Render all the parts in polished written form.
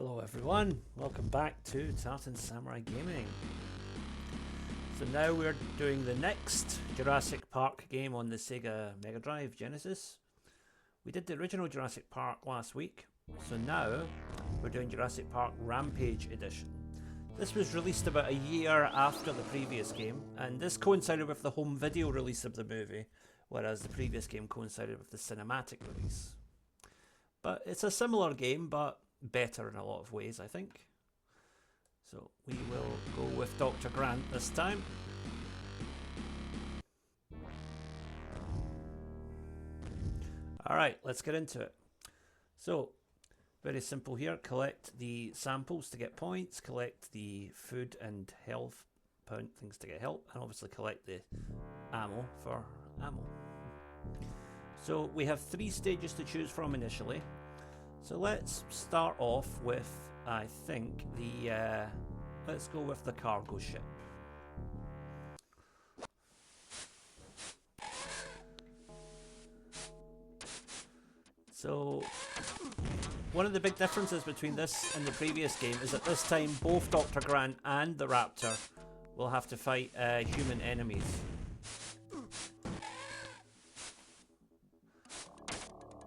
Hello everyone, welcome back to Tartan Samurai Gaming. So now we're doing the next Jurassic Park game on the Sega Mega Drive Genesis. We did the original Jurassic Park last week, so now we're doing Jurassic Park Rampage Edition. This was released about a year after the previous game, and this coincided with the home video release of the movie, whereas the previous game coincided with the cinematic release. But it's a similar game, but better in a lot of ways, I think. So we will go with Dr. Grant this time. Alright, let's get into it. So, very simple here. Collect the samples to get points, collect the food and health things to get help, and obviously collect the ammo for ammo. So we have 3 stages to choose from initially. So let's start off with, I think, let's go with the cargo ship. So, one of the big differences between this and the previous game is that this time both Dr. Grant and the Raptor will have to fight human enemies.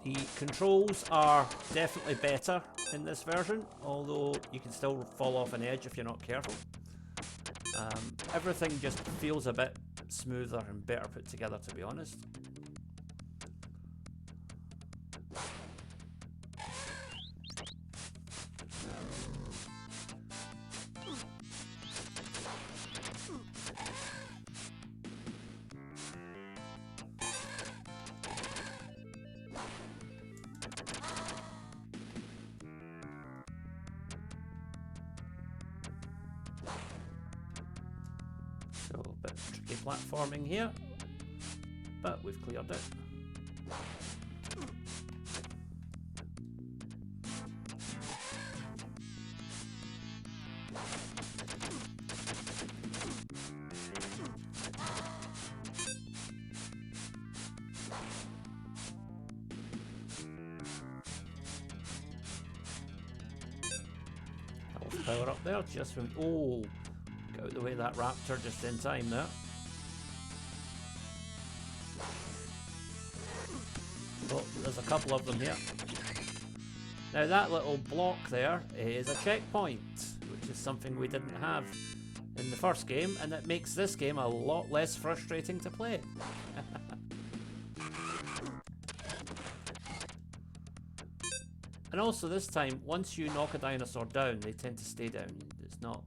The controls are definitely better in this version, although you can still fall off an edge if you're not careful. Everything just feels a bit smoother and better put together, to be honest. So a bit tricky platforming here, but we've cleared it. Health power up there, just when get out the way of that Raptor just in time there. Oh, there's a couple of them here. Now that little block there is a checkpoint, which is something we didn't have in the first game, and it makes this game a lot less frustrating to play. And also this time, once you knock a dinosaur down, they tend to stay down. It's not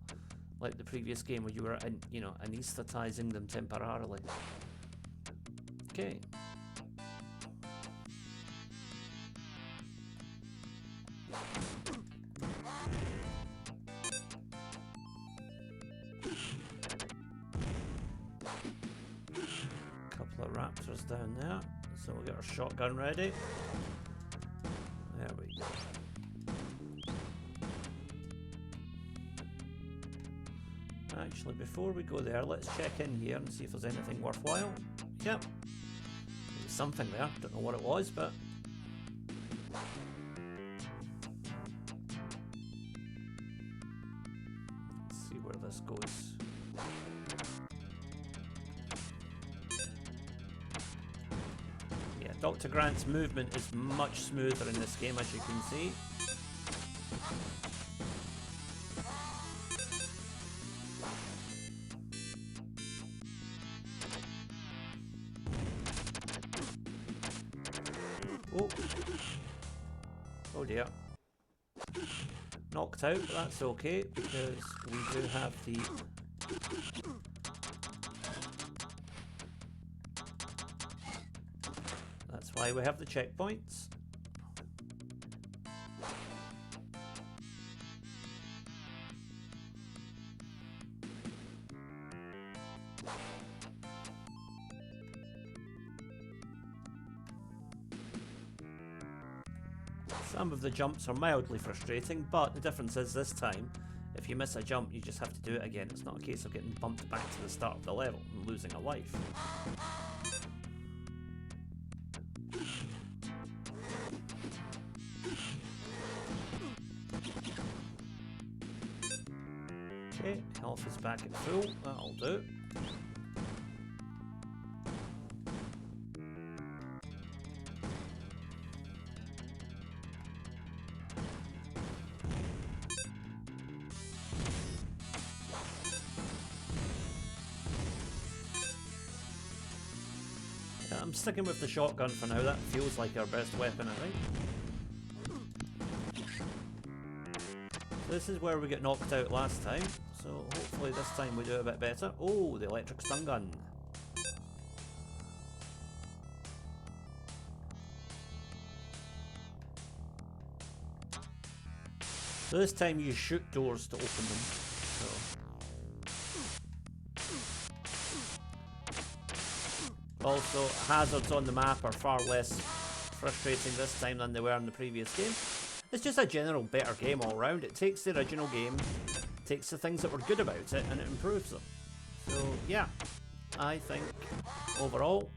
like the previous game where you were, anesthetizing them temporarily. Okay. Couple of Raptors down there, so we'll get our shotgun ready. There we go. Actually, before we go there, let's check in here and see if there's anything worthwhile. Yep. There was something there. Don't know what it was, but... let's see where this goes. Yeah, Dr. Grant's movement is much smoother in this game, as you can see. Oh dear. Knocked out, but that's okay because we do have the... that's why we have the checkpoints. Some of the jumps are mildly frustrating, but the difference is this time, if you miss a jump, you just have to do it again. It's not a case of getting bumped back to the start of the level and losing a life. Okay, health is back at full. That'll do. I'm sticking with the shotgun for now. That feels like our best weapon, I think. So this is where we got knocked out last time, so hopefully this time we do a bit better. Oh, the electric stun gun. So this time you shoot doors to open them. So. Also, hazards on the map are far less frustrating this time than they were in the previous game. It's just a general better game all round. It takes the original game, takes the things that were good about it, and it improves them. So yeah, I think overall,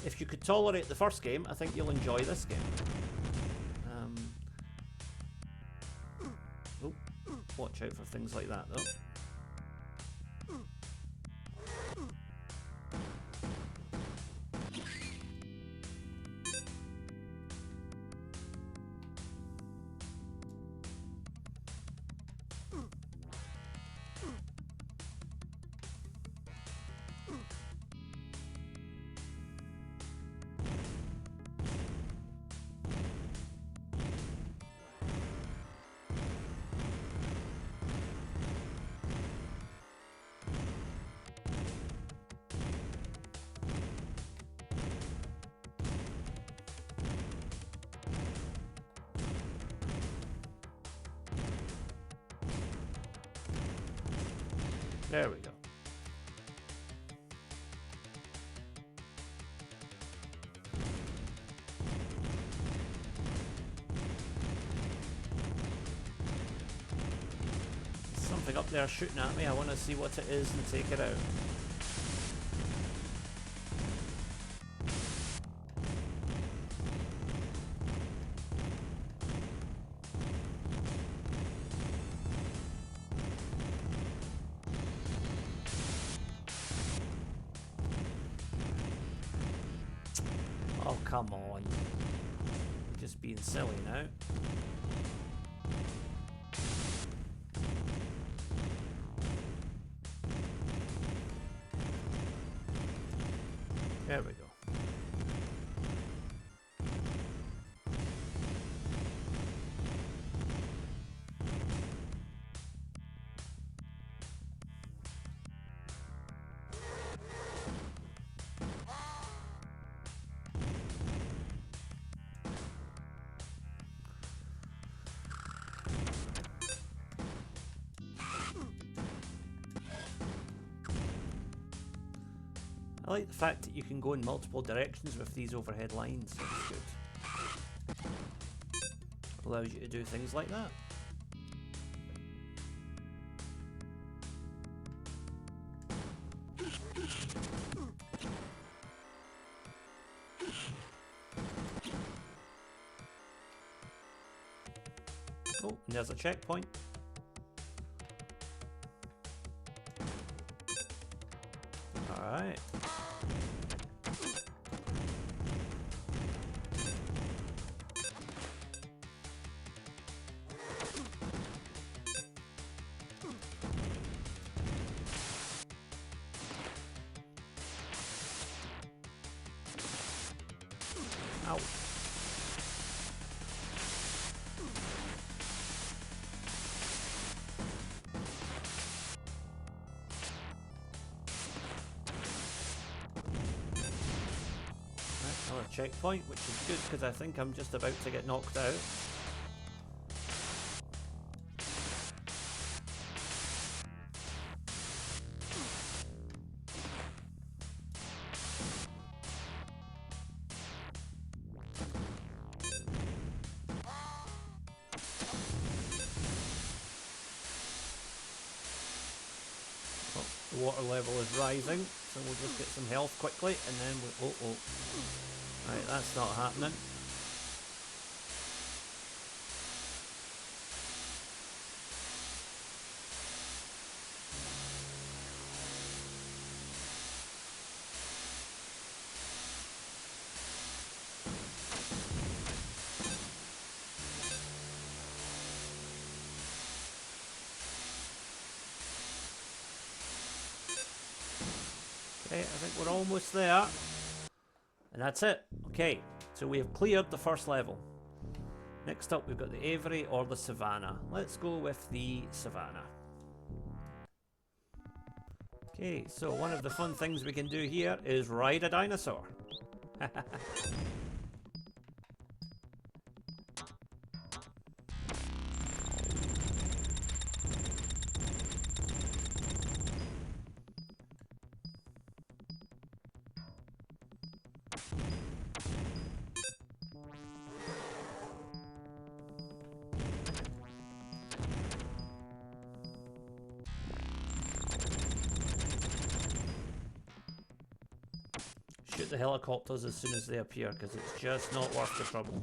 if you could tolerate the first game, I think you'll enjoy this game. Oh, watch out for things like that though. There we go. There's something up there shooting at me. I want to see what it is and take it out. Oh, come on. You're just being silly now. There we go. I like the fact that you can go in multiple directions with these overhead lines. That's good. Allows you to do things like that. Oh, and there's a checkpoint. Alright. Ow. Another checkpoint, which is good because I think I'm just about to get knocked out. The water level is rising, so we'll just get some health quickly, and then we'll... Oh. Right, that's not happening. Okay, I think we're almost there. And that's it. Okay, so we have cleared the first level. Next up, we've got the Aviary or the Savannah. Let's go with the Savannah. Okay, so one of the fun things we can do here is ride a dinosaur. Shoot the helicopters as soon as they appear, because it's just not worth the trouble.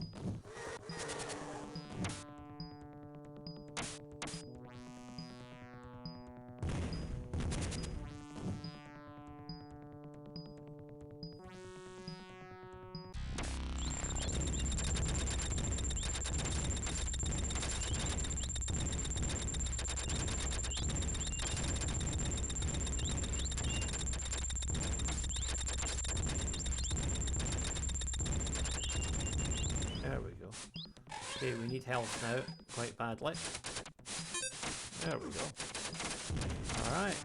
There we go. Okay, we need health now, quite badly. There we go. Alright.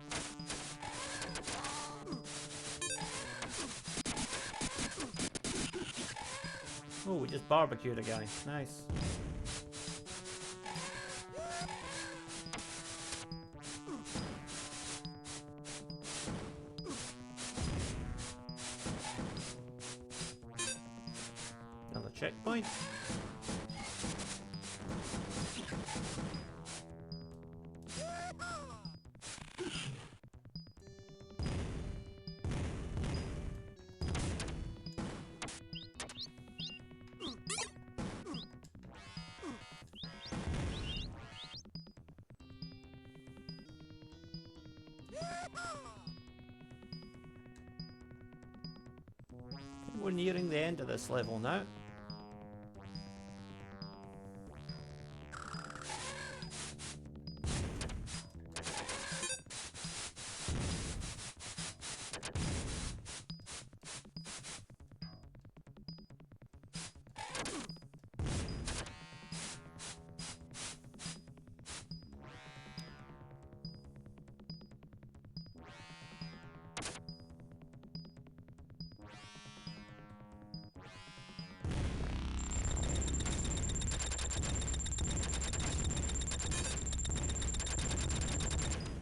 Oh, we just barbecued a guy. Nice. Another checkpoint. We're nearing the end of this level now.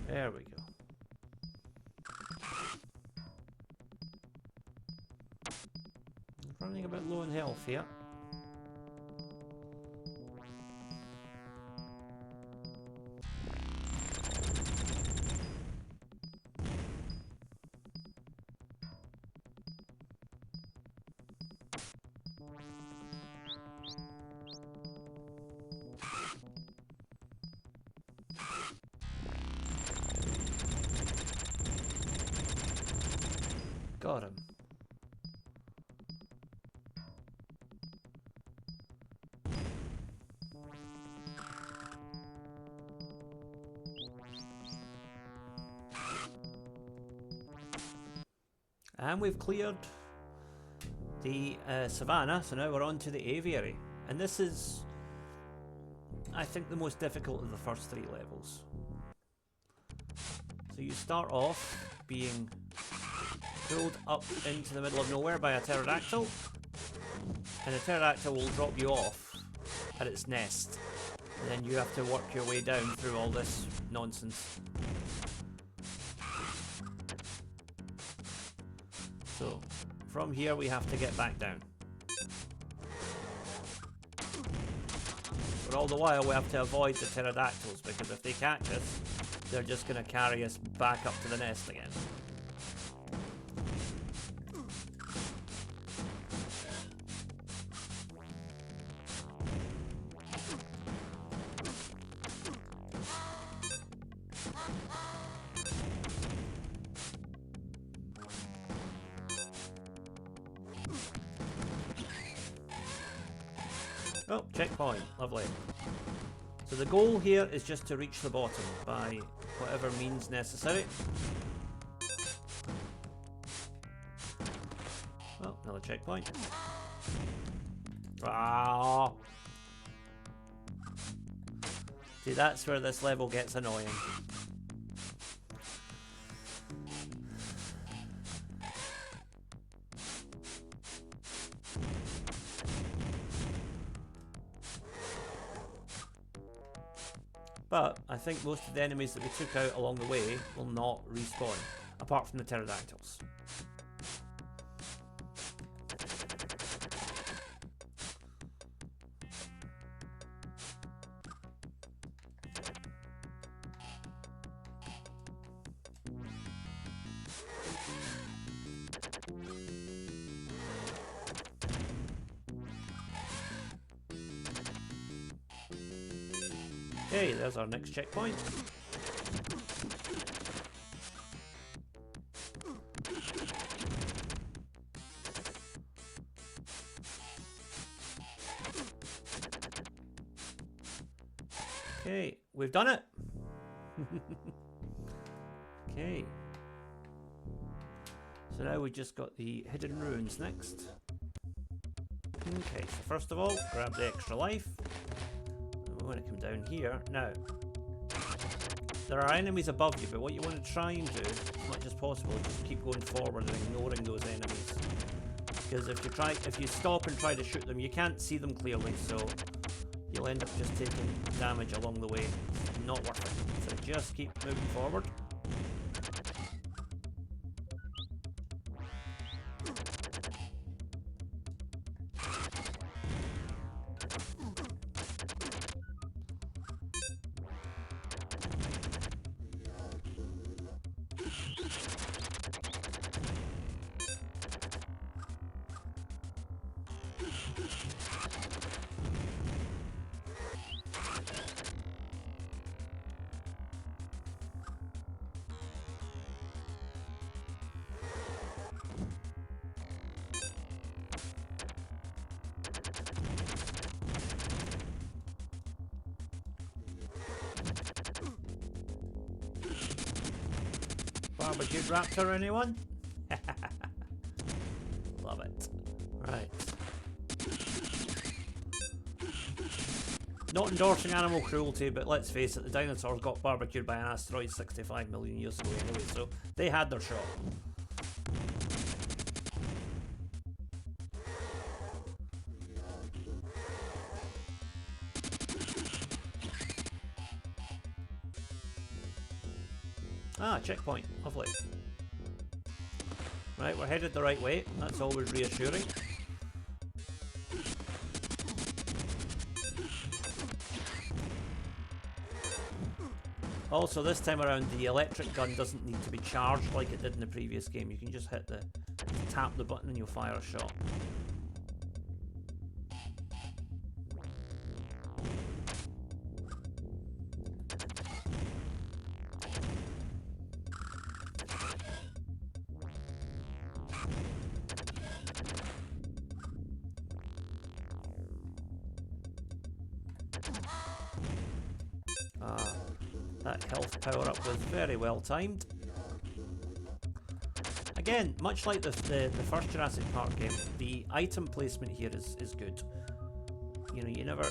There we go. I'm running a bit low in health here. Got him. And we've cleared the Savannah, so now we're on to the Aviary. And this is, I think, the most difficult of the first three levels. So you start off being pulled up into the middle of nowhere by a pterodactyl, and the pterodactyl will drop you off at its nest, and then you have to work your way down through all this nonsense. So from here we have to get back down, but all the while we have to avoid the pterodactyls, because if they catch us, they're just going to carry us back up to the nest again. Oh, checkpoint. Lovely. So the goal here is just to reach the bottom by whatever means necessary. Oh, another checkpoint. Ah. See, that's where this level gets annoying. But I think most of the enemies that we took out along the way will not respawn, apart from the pterodactyls. Okay, there's our next checkpoint. Okay, we've done it. Okay. So now we just got the hidden ruins next. Okay, so first of all, grab the extra life. We want to come down here. Now, there are enemies above you, but what you want to try and do, as much as possible, is just keep going forward and ignoring those enemies. Because if you stop and try to shoot them, you can't see them clearly, so you'll end up just taking damage along the way. It's not worth it. So just keep moving forward. Barbecued Raptor, anyone? Love it. Right. Not endorsing animal cruelty, but let's face it, the dinosaurs got barbecued by an asteroid 65 million years ago anyway, so they had their shot. Ah, checkpoint. Lovely. Right, we're headed the right way. That's always reassuring. Also, this time around, the electric gun doesn't need to be charged like it did in the previous game. You can just tap the button and you'll fire a shot. That health power-up was very well timed. Again, much like the first Jurassic Park game, the item placement here is good. You know, you never...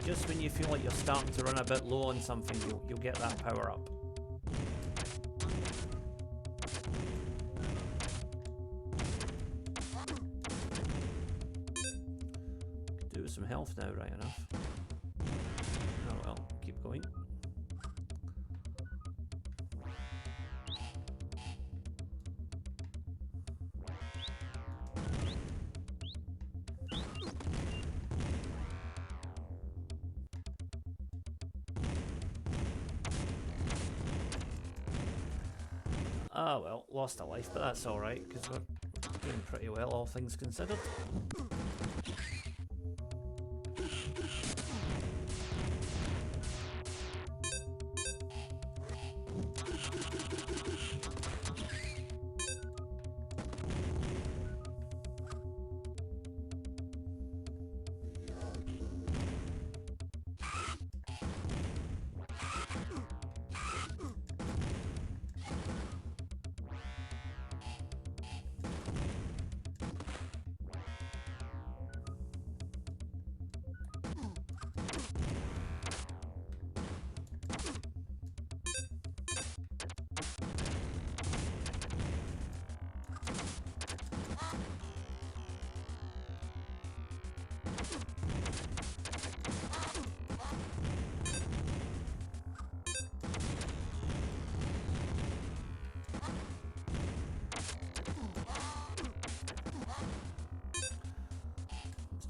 Just when you feel like you're starting to run a bit low on something, you'll get that power-up. Do with some health now, right enough. Oh well, keep going. Ah well, lost a life, but that's alright, because we're doing pretty well, all things considered.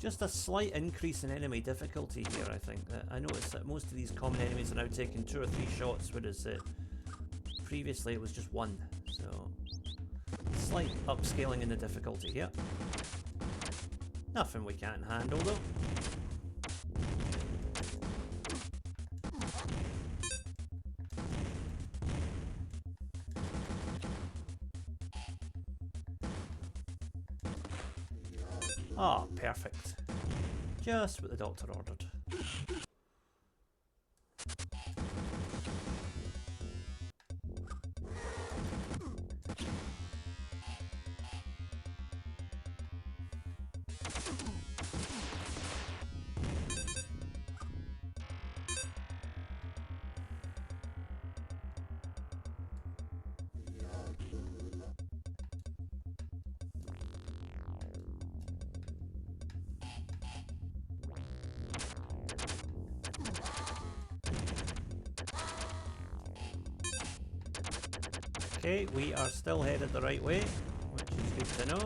Just a slight increase in enemy difficulty here, I think. I noticed that most of these common enemies are now taking 2 or 3 shots, whereas previously it was just 1. So, slight upscaling in the difficulty here. Nothing we can't handle though. Ah, perfect. Just what the doctor ordered. Okay, we are still headed the right way, which is good to know.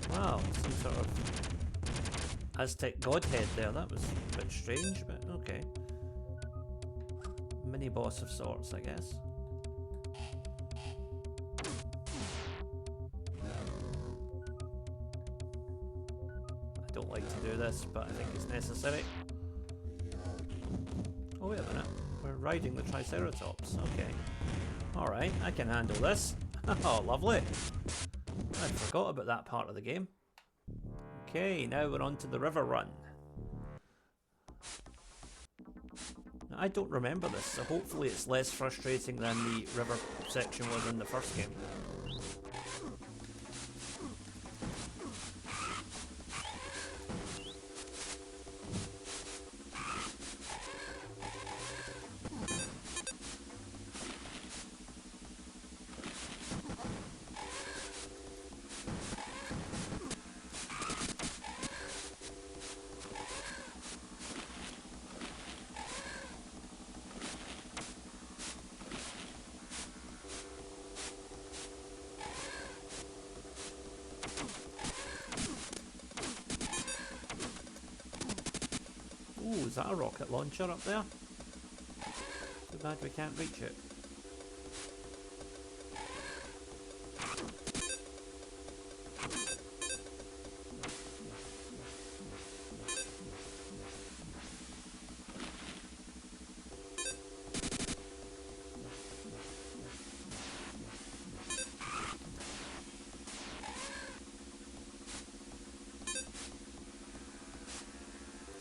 Wow, some sort of Aztec godhead there. That was a bit strange, but okay. Mini boss of sorts, I guess. Don't like to do this, but I think it's necessary. Oh wait a minute, we're riding the Triceratops, okay. Alright, I can handle this. Oh, lovely. I forgot about that part of the game. Okay, now we're on to the river run. Now, I don't remember this, so hopefully it's less frustrating than the river section was in the first game. Ooh, is that a rocket launcher up there? Too bad we can't reach it.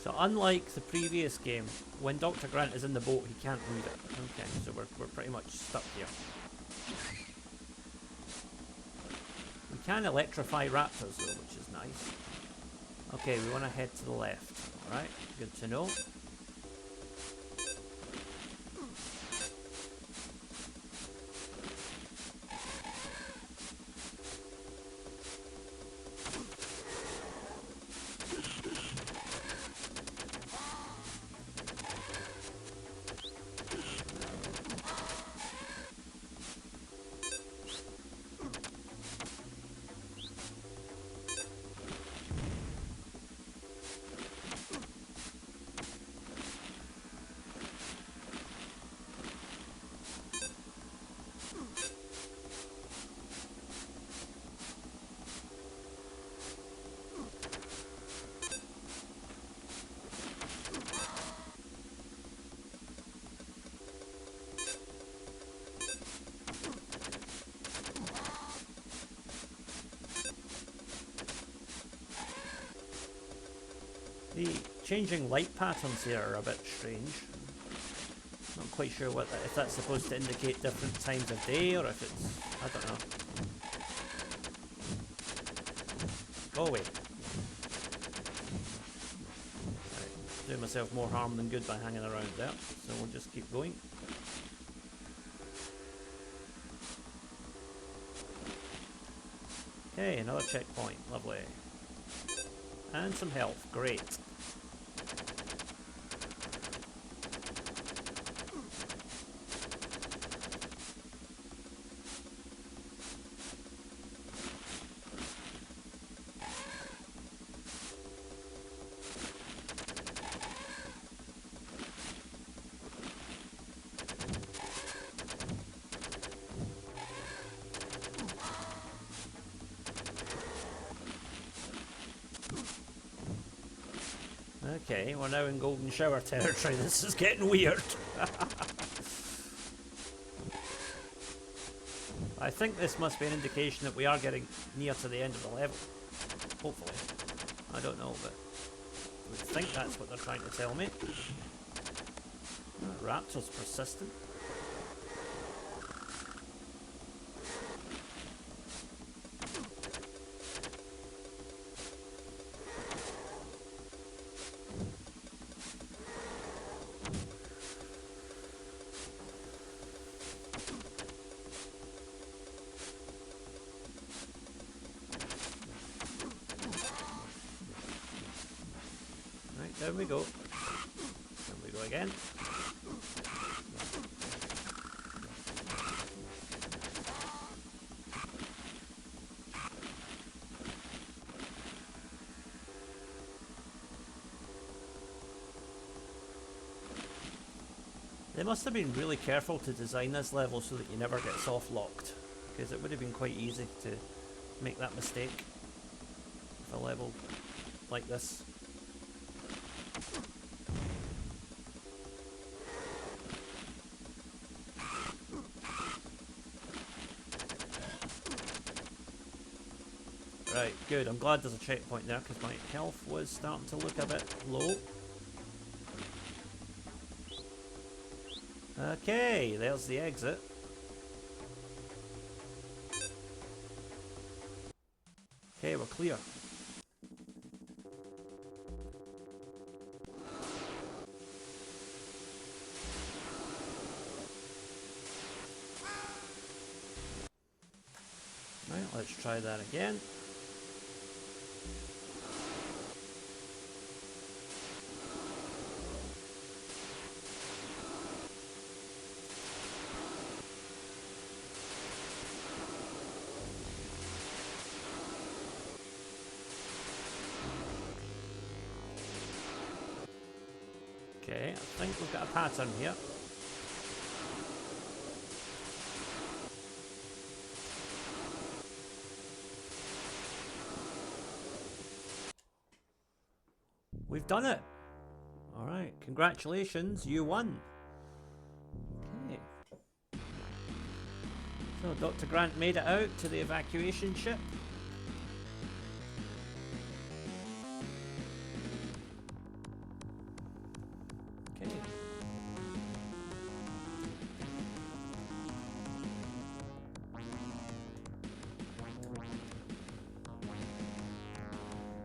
So unlike the previous game, when Dr. Grant is in the boat, he can't move it. Okay, so we're pretty much stuck here. We can electrify raptors though, which is nice. Okay, we want to head to the left. Alright, good to know. The changing light patterns here are a bit strange. Not quite sure what if that's supposed to indicate different times of day or if it's... I don't know. Go away. Right, doing myself more harm than good by hanging around there, so we'll just keep going. Okay, another checkpoint, lovely. And some health, great. Okay, we're now in golden shower territory. This is getting weird. I think this must be an indication that we are getting near to the end of the level. Hopefully. I don't know, but I would think that's what they're trying to tell me. Raptor's persistent. There we go. There we go again. They must have been really careful to design this level so that you never get soft locked, because it would have been quite easy to make that mistake with a level like this. Right, good. I'm glad there's a checkpoint there because my health was starting to look a bit low. Okay, there's the exit. Okay, we're clear. Right, let's try that again. Okay, I think we've got a pattern here. We've done it! Alright, congratulations, you won! Okay. So Dr. Grant made it out to the evacuation ship.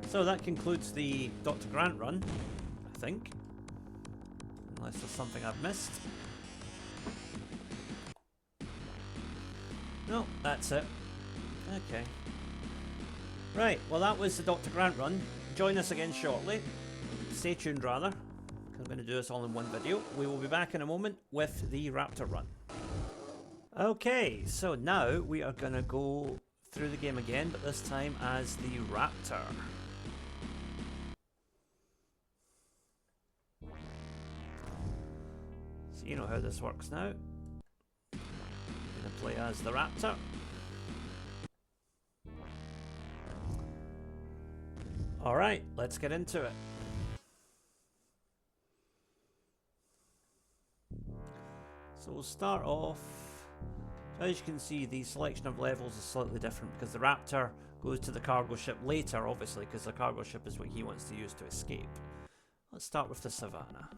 So that concludes the Dr. Grant run, I think. Unless there's something I've missed. No, that's it. Okay. Right, well that was the Dr. Grant run. Join us again shortly. Stay tuned rather, because I'm going to do this all in one video. We will be back in a moment with the Raptor run. Okay, so now we are going to go through the game again, but this time as the Raptor. So you know how this works now. I'm going to play as the Raptor. Alright, let's get into it. So we'll start off. As you can see, the selection of levels is slightly different because the Raptor goes to the cargo ship later, obviously, because the cargo ship is what he wants to use to escape. Let's start with the Savannah.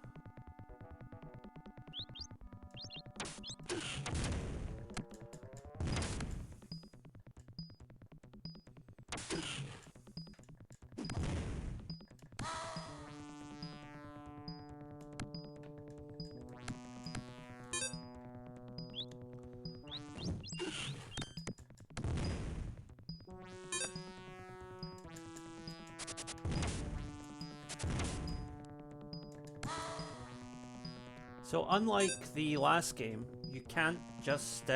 So unlike the last game, you can't just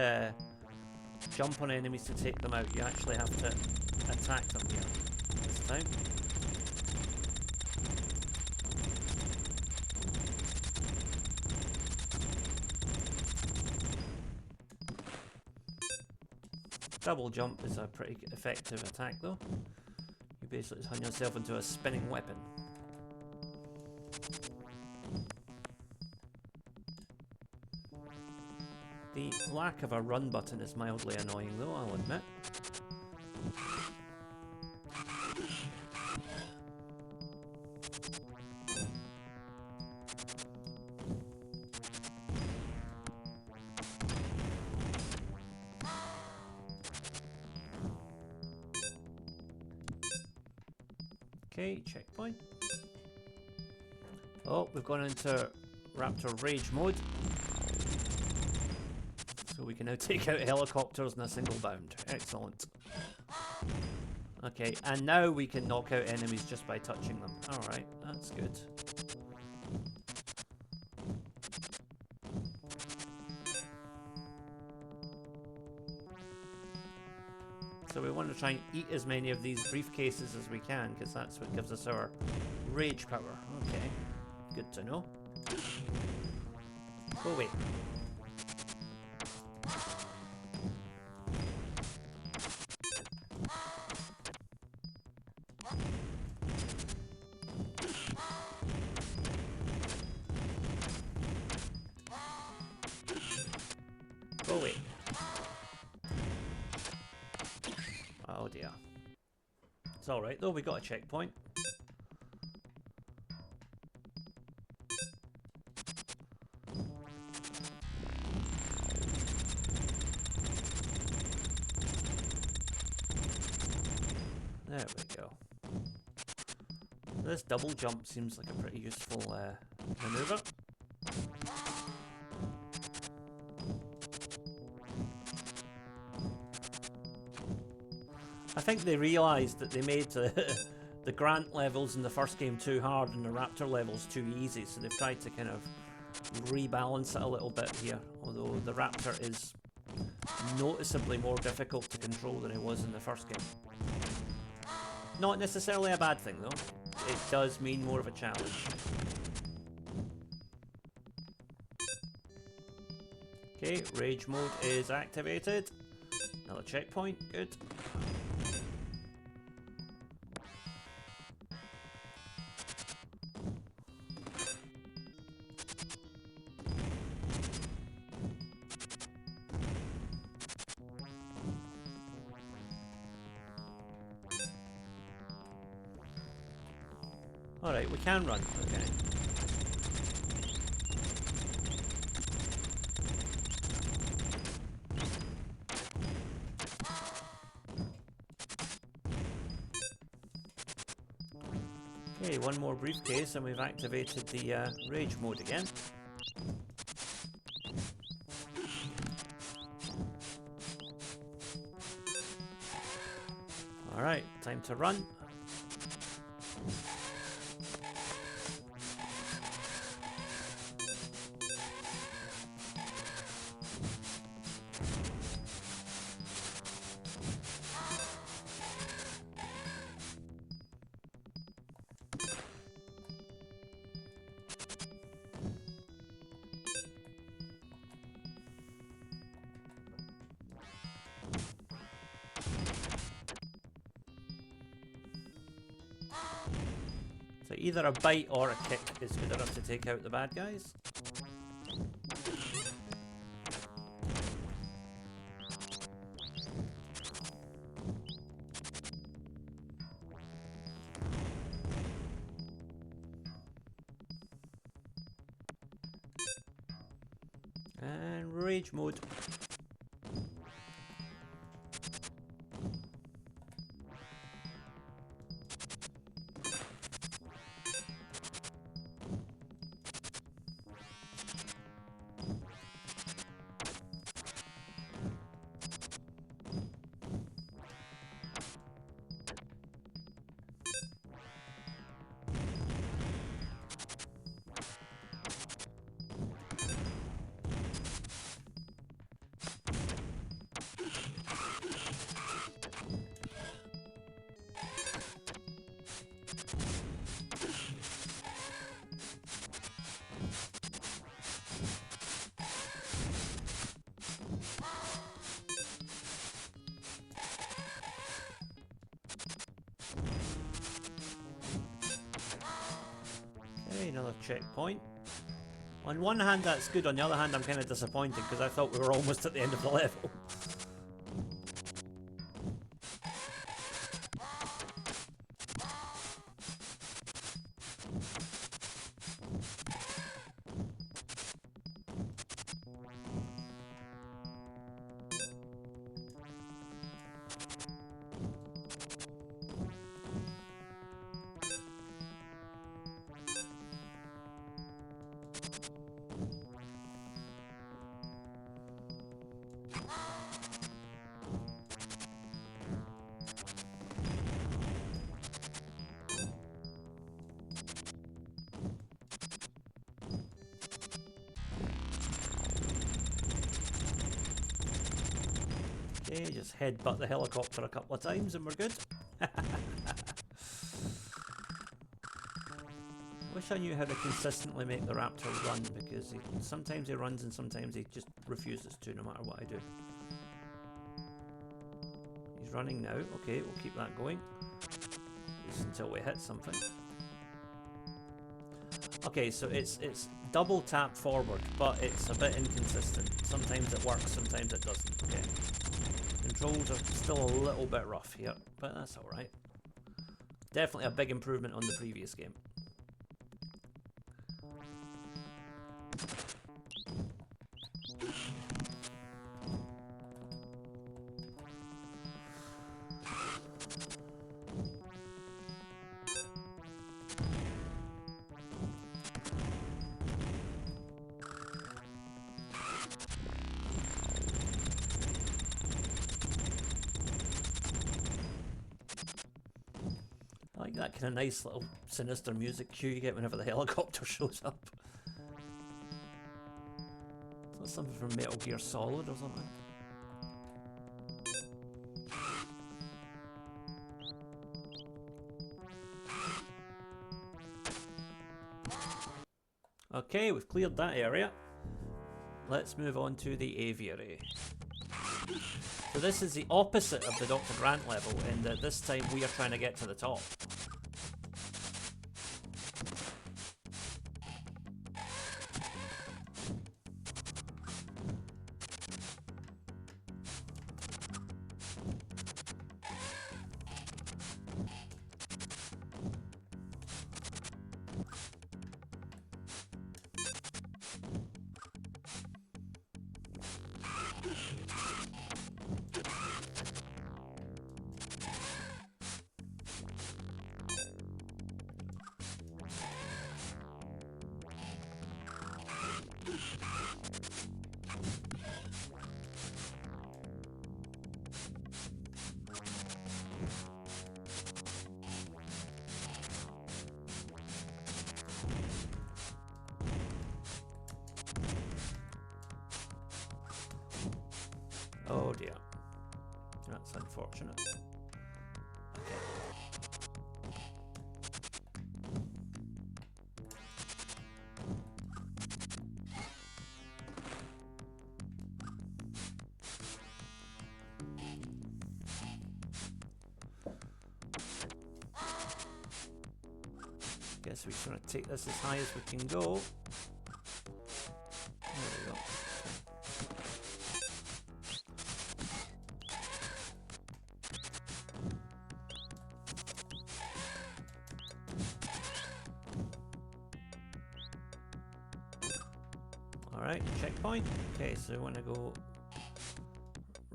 jump on enemies to take them out. You actually have to attack them here this time. Double jump is a pretty effective attack though. You basically turn yourself into a spinning weapon. lack of a run button is mildly annoying though, I'll admit. Okay, checkpoint. Oh, we've gone into Raptor Rage mode. So we can now take out helicopters in a single bound. Excellent. Okay, and now we can knock out enemies just by touching them. Alright, that's good. So we want to try and eat as many of these briefcases as we can, because that's what gives us our rage power. Okay, good to know. Go away. Go away. Oh dear. It's alright though, we got a checkpoint. There we go. This double jump seems like a pretty useful maneuver. I think they realised that they made the Grant levels in the first game too hard and the Raptor levels too easy, so they've tried to kind of rebalance it a little bit here, although the Raptor is noticeably more difficult to control than it was in the first game. Not necessarily a bad thing though, it does mean more of a challenge. Okay, rage mode is activated. Another checkpoint, good. Alright, we can run, okay. Okay, one more briefcase and we've activated the rage mode again. Alright, time to run. So either a bite or a kick is good enough to take out the bad guys. And rage mode. Okay, another checkpoint. On one hand, that's good. On the other hand, I'm kind of disappointed because I thought we were almost at the end of the level. Okay, just headbutt the helicopter a couple of times and we're good. Wish I knew how to consistently make the Raptor run, because sometimes he runs and sometimes he just refuses to, no matter what I do. He's running now. Okay, we'll keep that going. At least until we hit something. Okay, so it's double tap forward, but it's a bit inconsistent. Sometimes it works, sometimes it doesn't. Okay. Controls are still a little bit rough here, but that's alright. Definitely a big improvement on the previous game. I like that kind of nice little sinister music cue you get whenever the helicopter shows up. Is that something from Metal Gear Solid or something? Okay, we've cleared that area. Let's move on to the aviary. So this is the opposite of the Dr. Grant level, in that this time we are trying to get to the top. Oh dear. That's unfortunate. Okay. Guess we're just going to take this as high as we can go. There we go. Alright, checkpoint. Okay, so we want to go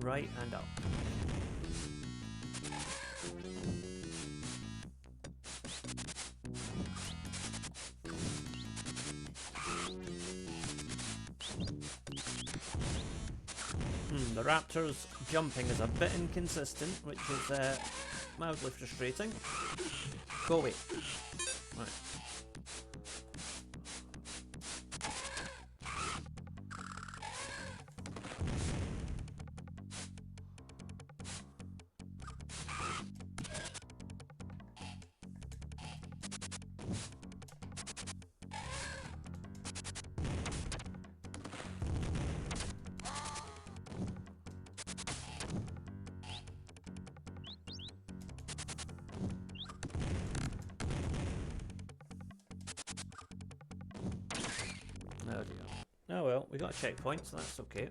right and up. The Raptor's jumping is a bit inconsistent, which is mildly frustrating. Go away. Right. Oh well, we got a checkpoint, so that's okay.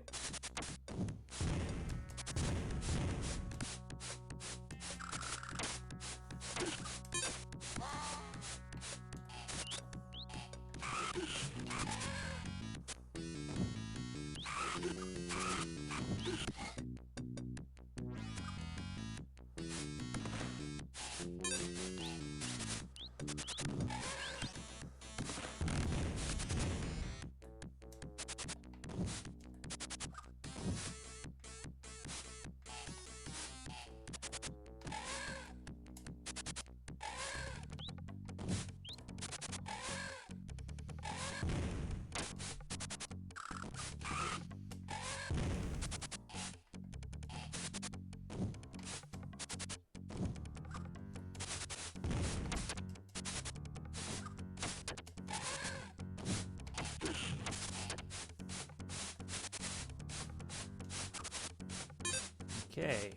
Okay.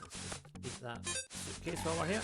Let's just eat that suitcase while we're here.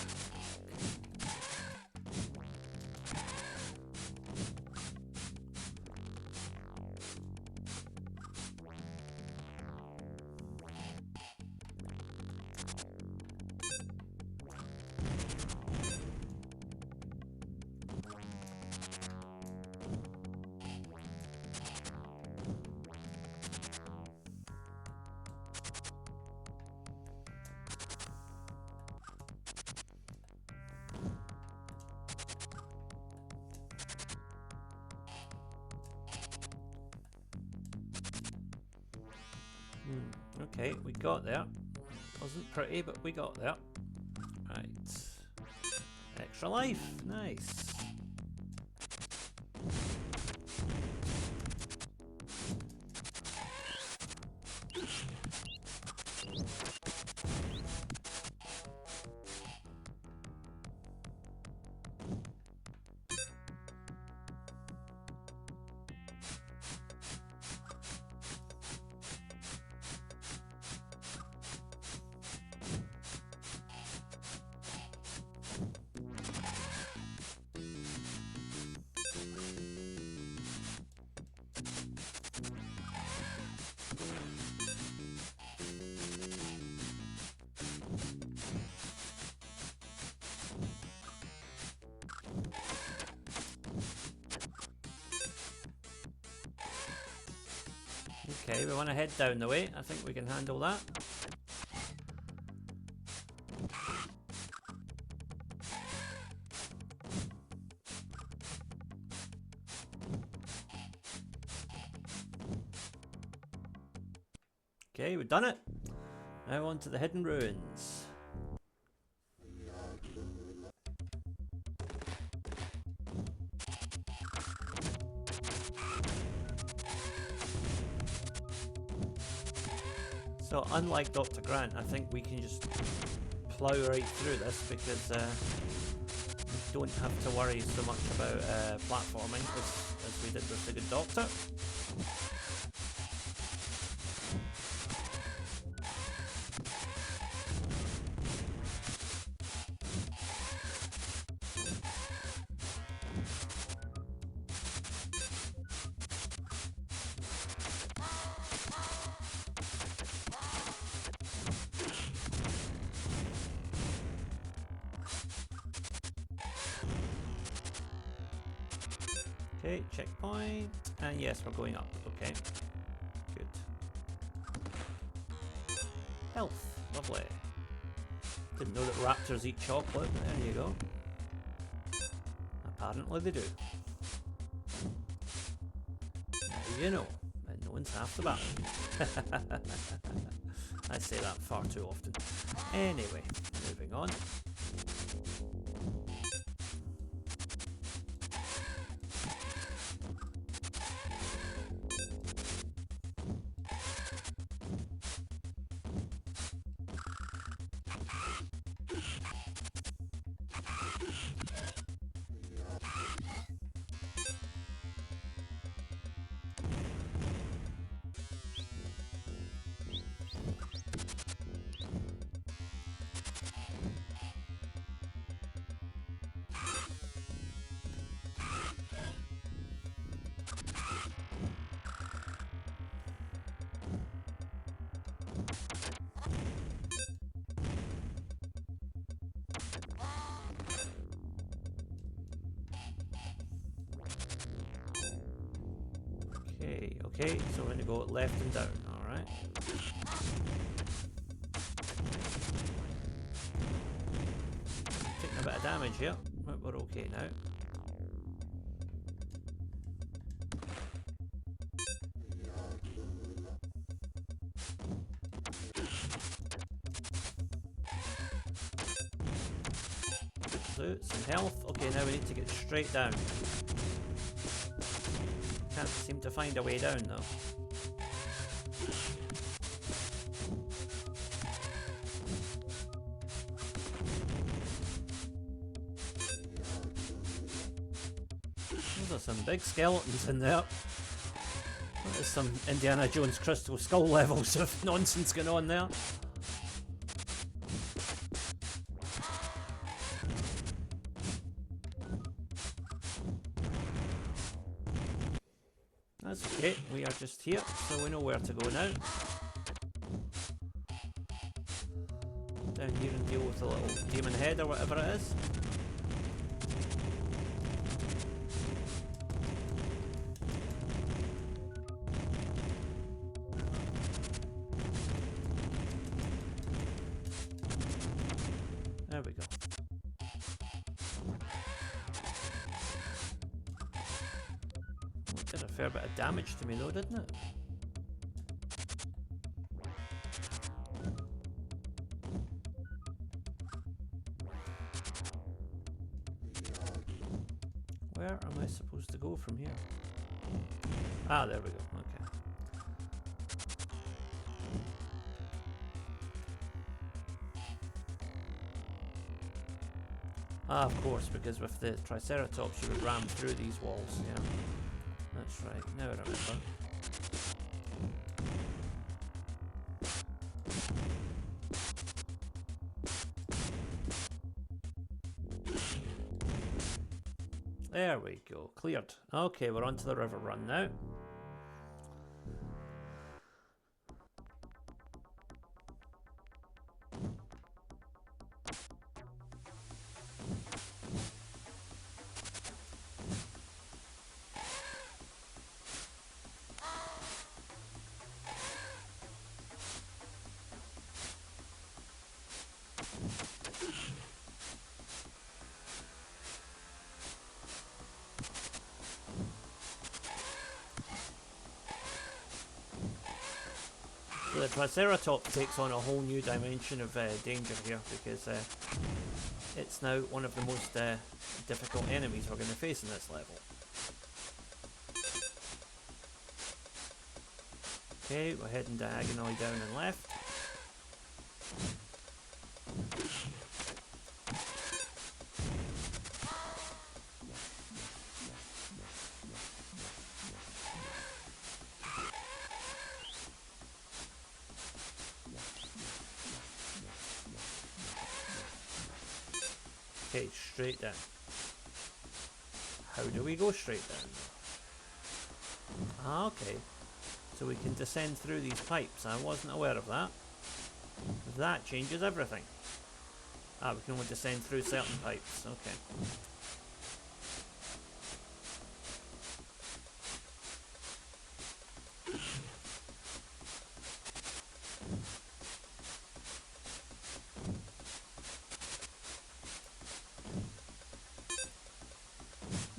Okay, we got there. Wasn't pretty, but we got there. Right. Extra life. Nice. Okay, we want to head down the way. I think we can handle that. Okay, we've done it. Now on to the hidden ruins. So unlike Dr. Grant, I think we can just plough right through this because we don't have to worry so much about platforming as we did with the Good Doctor. Okay, checkpoint, and yes, we're going up. Okay, good. Health, lovely. Didn't know that raptors eat chocolate, but there you go. Apparently they do. Now you know, and no one's half the battle. I say that far too often. Anyway, moving on. Okay, so we're going to go left and down, alright. Taking a bit of damage here, but we're okay now. Some health. Okay, now we need to get straight down. Can't seem to find a way down though. Those are some big skeletons in there. There's some Indiana Jones Crystal Skull levels of nonsense going on there. That's okay, we are just here, so we know where to go now. Down here and deal with the little demon head or whatever it is. There we go. Did a fair bit of damage to me though, didn't it? Where am I supposed to go from here? Ah, there we go, okay. Ah, of course, because with the Triceratops you would ram through these walls, yeah. That's right, now I remember. There we go, cleared. Okay, we're onto the river run now. So the Triceratops takes on a whole new dimension of danger here because it's now one of the most difficult enemies we're going to face in this level. Okay, we're heading diagonally down and left. Okay, straight down. How do we go straight down? Ah, okay. So we can descend through these pipes. I wasn't aware of that. That changes everything. Ah, we can only descend through certain pipes. Okay.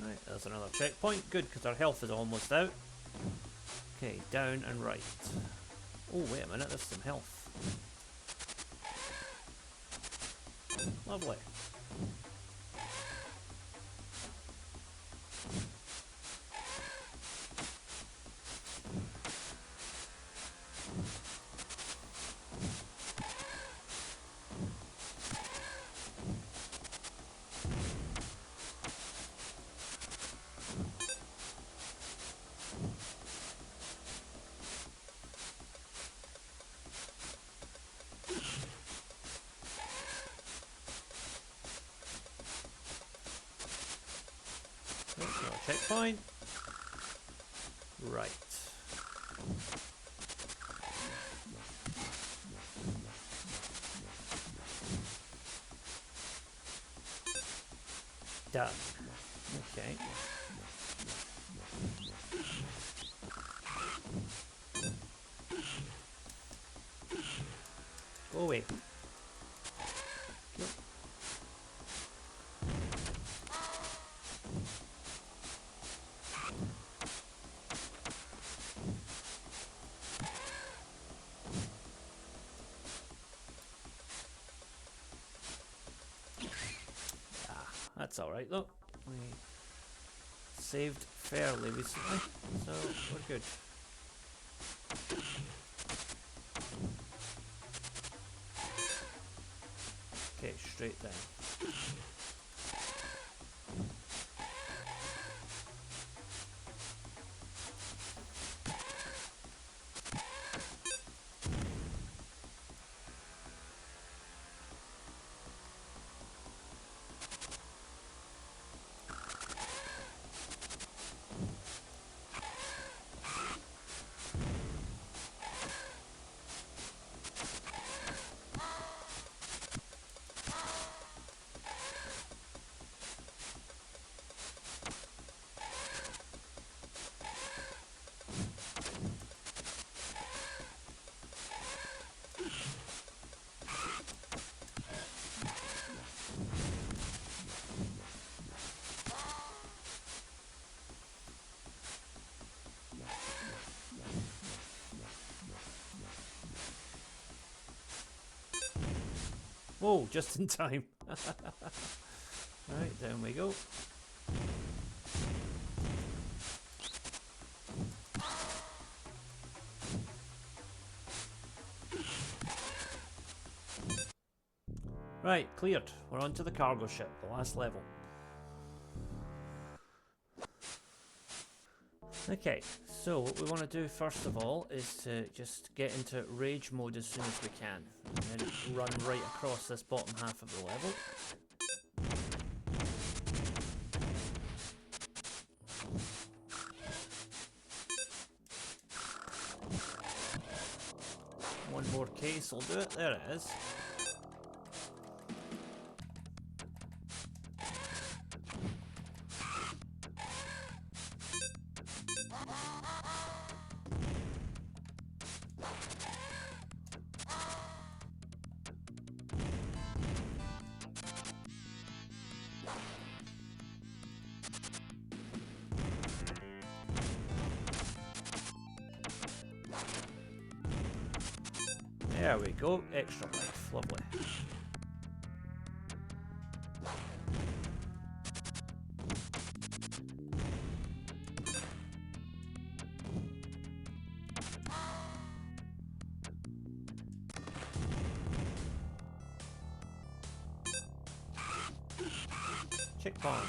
Right, there's another checkpoint. Good, because our health is almost out. Okay, down and right. Oh, wait a minute, there's some health. Lovely. Checkpoint. Right. Done. Okay. Go away. Yep. That's alright though. We saved fairly recently, so we're good. Okay, straight down. Whoa, just in time. Right, down we go. Right, cleared. We're on to the cargo ship, the last level. Okay, so what we want to do first of all is to just get into rage mode as soon as we can, and then run right across this bottom half of the level. One more case will do it. There it is. There we go, extra life, lovely. Checkpoint.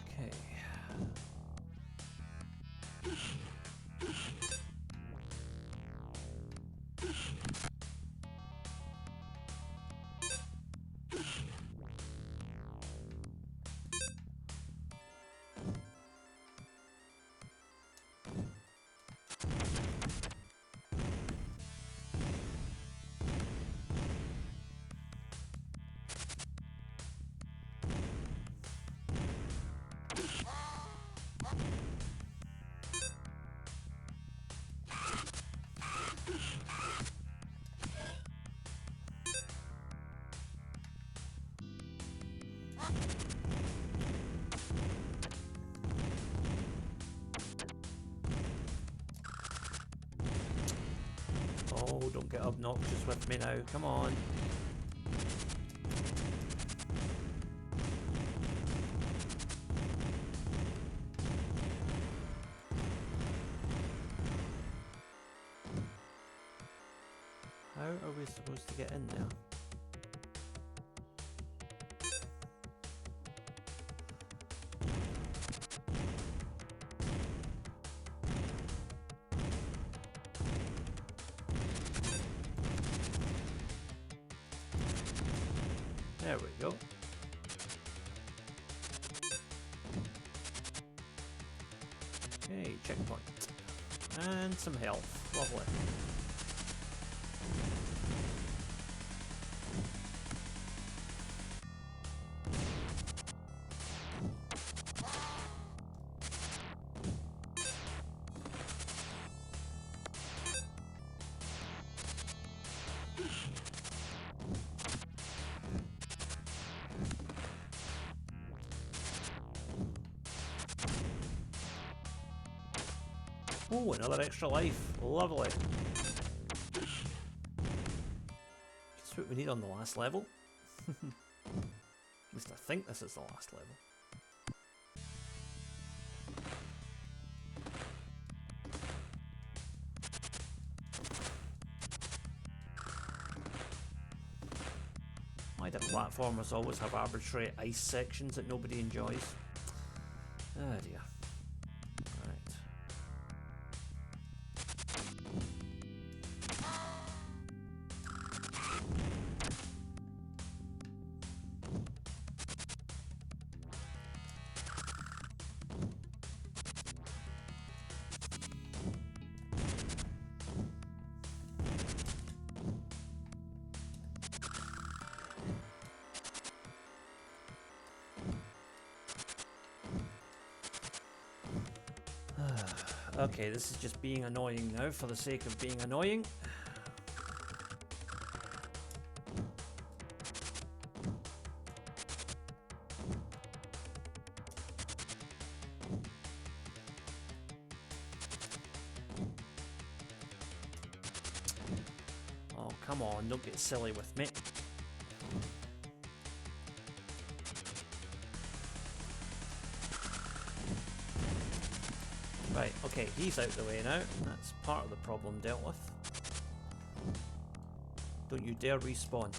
Okay. Oh, don't get obnoxious with me now, come on. How are we supposed to get in there? There we go. Okay, checkpoint. And some health. Lovely. Oh, another extra life. Lovely. That's what we need on the last level. At least I think this is the last level. Why do platformers always have arbitrary ice sections that nobody enjoys? Oh dear. Right. Okay, this is just being annoying now for the sake of being annoying. Oh, come on, don't get silly with me. Right, okay, he's out the way now. That's part of the problem dealt with. Don't you dare respawn.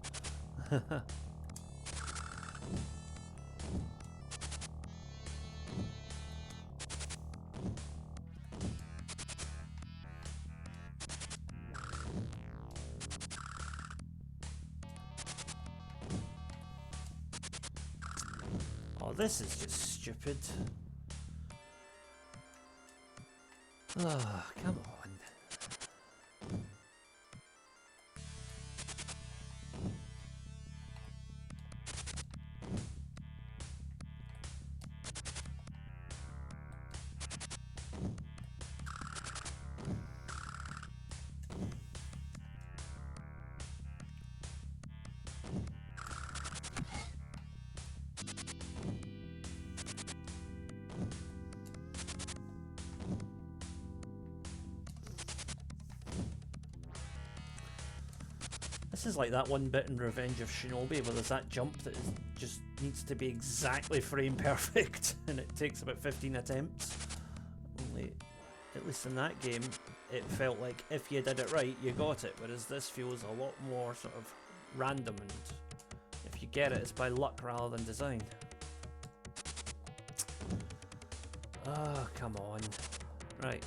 Oh, this is just stupid. Oh, come on. This is like that one bit in Revenge of Shinobi where there's that jump that just needs to be exactly frame perfect and it takes about 15 attempts. Only, at least in that game, it felt like if you did it right, you got it, whereas this feels a lot more sort of random and if you get it, it's by luck rather than design. Oh, come on. Right.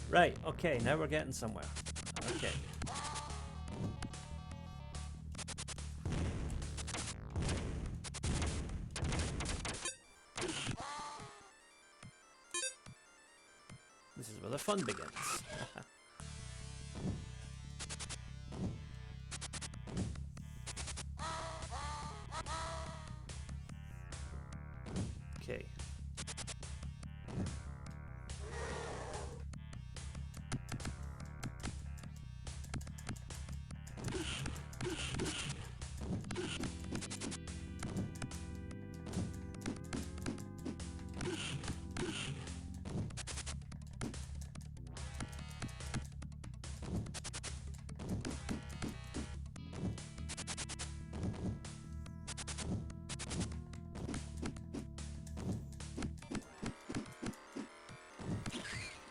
Right, okay, now we're getting somewhere. Okay. This is where the fun begins. Okay.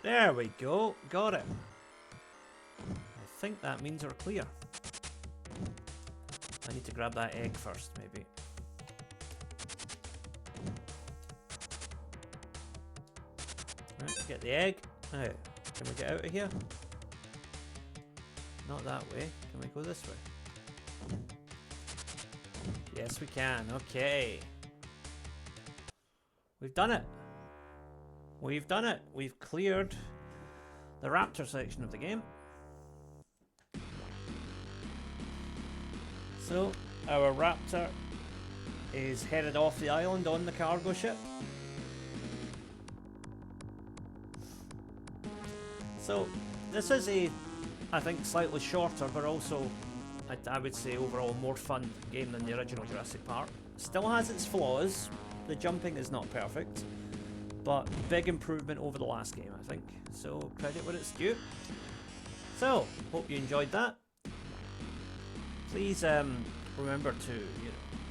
There we go, got it. I think that means we're clear. I need to grab that egg first, maybe. Right, get the egg. Now, can we get out of here? not that way. Can we go this way? Yes, we can. Okay. We've done it. We've done it. We've cleared the Raptor section of the game. So, our Raptor is headed off the island on the cargo ship. So, this is a, I think, slightly shorter, but also, I would say, overall more fun game than the original Jurassic Park. Still has its flaws. The jumping is not perfect, but big improvement over the last game, I think. So, credit where it's due. So, hope you enjoyed that. Please remember to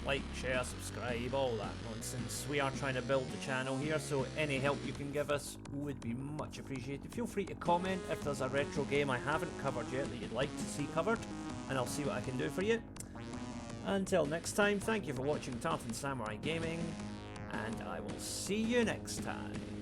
like, share, subscribe, all that nonsense. We are trying to build the channel here, so any help you can give us would be much appreciated. Feel free to comment if there's a retro game I haven't covered yet that you'd like to see covered, and I'll see what I can do for you. Until next time, thank you for watching Tartan Samurai Gaming, and I will see you next time.